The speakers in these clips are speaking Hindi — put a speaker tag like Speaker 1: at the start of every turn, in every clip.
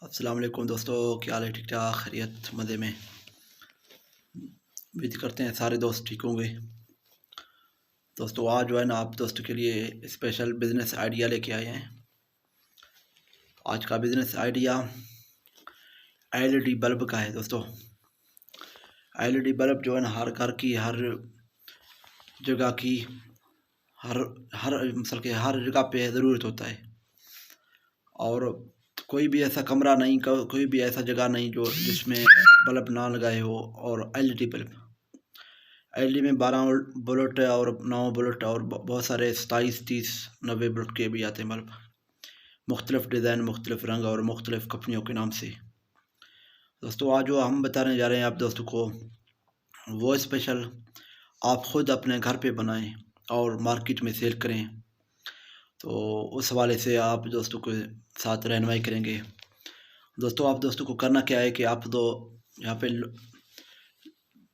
Speaker 1: अस्सलाम वालेकुम दोस्तों, क्या हाल है? ठीक ठाक, खैरियत, मज़े में। उम्मीद करते हैं सारे दोस्त ठीक होंगे। दोस्तों आज जो है ना आप दोस्तों के लिए स्पेशल बिज़नेस आइडिया लेके आए हैं। आज का बिज़नेस आइडिया एलईडी बल्ब का है दोस्तों। एलईडी बल्ब जो है ना हर घर की, हर जगह की, हर हर मतलब कि हर जगह पे ज़रूरत होता है। और कोई भी ऐसा कमरा नहीं, कोई भी ऐसा जगह नहीं जो जिसमें बल्ब ना लगाए हो। और एलईडी बल्ब, एलईडी में 12 वोल्ट और 9 वोल्ट और बहुत सारे 27, 30, 90 वोल्ट के भी आते हैं बल्ब। मुख्तलिफ़ डिज़ाइन, मुख्तलिफ़ रंग और मुख्तलिफ़ कंपनियों के नाम से। दोस्तों आज जो हम बताने जा रहे हैं आप दोस्तों को, वो स्पेशल आप ख़ुद अपने घर पे बनाएं और मार्केट में सेल करें। तो उस हवाले से आप दोस्तों के साथ रहनुमाई करेंगे। दोस्तों आप दोस्तों को करना क्या है कि आप तो यहाँ पे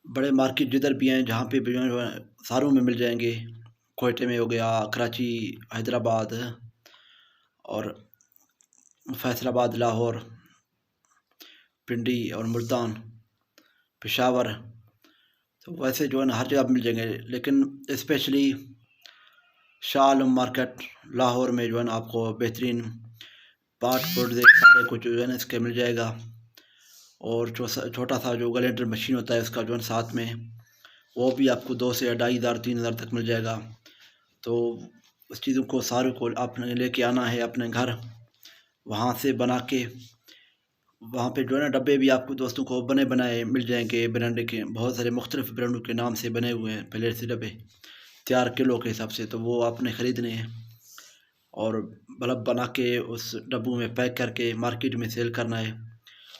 Speaker 1: बड़े मार्केट जिधर भी हैं, जहाँ पे भी जो है सारों में मिल जाएंगे। कोयटे में हो गया, कराची, हैदराबाद और फैसलाबाद, लाहौर, पिंडी और मुल्तान, पेशावर। तो वैसे जो है ना हर जगह मिल जाएंगे, लेकिन स्पेशली शाह आलम मार्केट लाहौर में जो है ना आपको बेहतरीन पार्ट पुर्जे सारे कुछ जो है ना इसके मिल जाएगा। और जो छोटा सा जो ग्राइंडर मशीन होता है उसका जो है साथ में, वो भी आपको 2 से 2,500 3,000 तक मिल जाएगा। तो उस चीज़ों को सारे को आपने लेके आना है अपने घर, वहाँ से बना के। वहाँ पे जो है ना डब्बे भी आपको दोस्तों को बने बनाए मिल जाएंगे। ब्रांड के बहुत सारे मुख्तलिफ ब्रांडों के नाम से बने हुए हैं पहले से डब्बे, तैयार किलो के हिसाब से। तो वो आपने ख़रीदने हैं और बल्ब बना के उस डब्बों में पैक करके मार्केट में सेल करना है।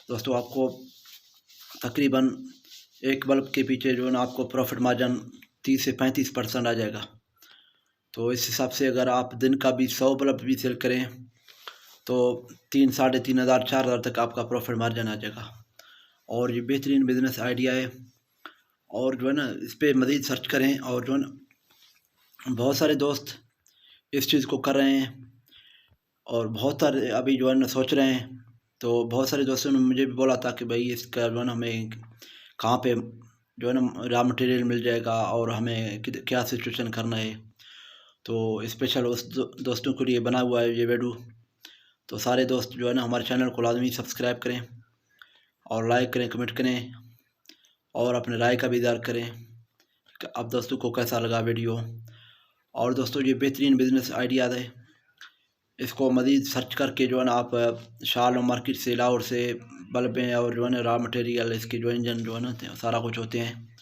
Speaker 1: दोस्तों आपको तकरीबन एक बल्ब के पीछे जो है ना आपको प्रॉफिट मार्जिन 30 से 35% आ जाएगा। तो इस हिसाब से अगर आप दिन का भी 100 बल्ब भी सेल करें तो 3, 3,500, 4,000 तक आपका प्रॉफिट मार्जिन आ जाएगा। और ये बेहतरीन बिज़नेस आइडिया है। और जो है ना इस पर मज़ीद सर्च करें। और जो है ना बहुत सारे दोस्त इस चीज़ को कर रहे हैं और बहुत सारे अभी जो है ना सोच रहे हैं। तो बहुत सारे दोस्तों ने मुझे भी बोला था कि भाई इसका जो है ना हमें कहाँ पे जो है ना रॉ मटेरियल मिल जाएगा और हमें क्या सिचुएशन करना है। तो स्पेशल उस दोस्तों के लिए बना हुआ है ये वीडियो। तो सारे दोस्त जो है ना हमारे चैनल को लाजमी सब्सक्राइब करें और लाइक करें, कमेंट करें और अपने राय का भी इज़हार करें कि आप दोस्तों को कैसा लगा वीडियो। और दोस्तों ये बेहतरीन बिज़नेस आइडिया है, इसको मज़ीद सर्च करके जो है ना आप शाह आलम मार्केट से, लाहौर से बल्बें और जो है ना रॉ मटेरियल इसके जो इंजन जो है ना सारा कुछ होते हैं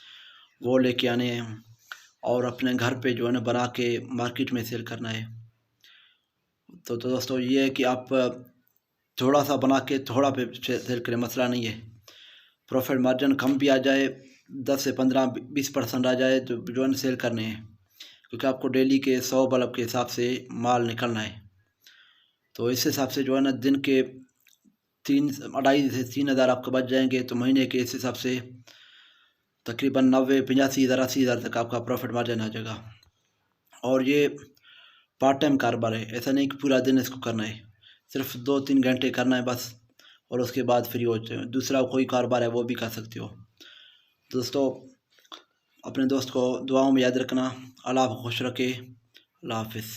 Speaker 1: वो लेके आने हैं और अपने घर पे जो है ना बना के मार्केट में सेल करना है। तो दोस्तों ये है कि आप थोड़ा सा बना के थोड़ा पे सेल करें, मसला नहीं है। प्रॉफिट मार्जिन कम भी आ जाए, 10 से 15-20% आ जाए तो जो है ना सेल करने हैं, क्योंकि आपको डेली के 100 बल्ब के हिसाब से माल निकलना है। तो इस हिसाब से जो है ना दिन के 2,500 से 3,000 आपके बच जाएंगे। तो महीने के इस हिसाब से तकरीबन 90, 85,000, 80,000 तक आपका प्रॉफिट मार्जिन आ जाएगा। और ये पार्ट टाइम कारोबार है, ऐसा नहीं कि पूरा दिन इसको करना है, सिर्फ 2-3 घंटे करना है बस और उसके बाद फ्री हो जाए। दूसरा कोई कारोबार है वो भी कर सकते हो। दोस्तों अपने दोस्त को दुआओं में याद रखना। अल्लाह आपको खुश रखे। अल्लाह हाफिज़।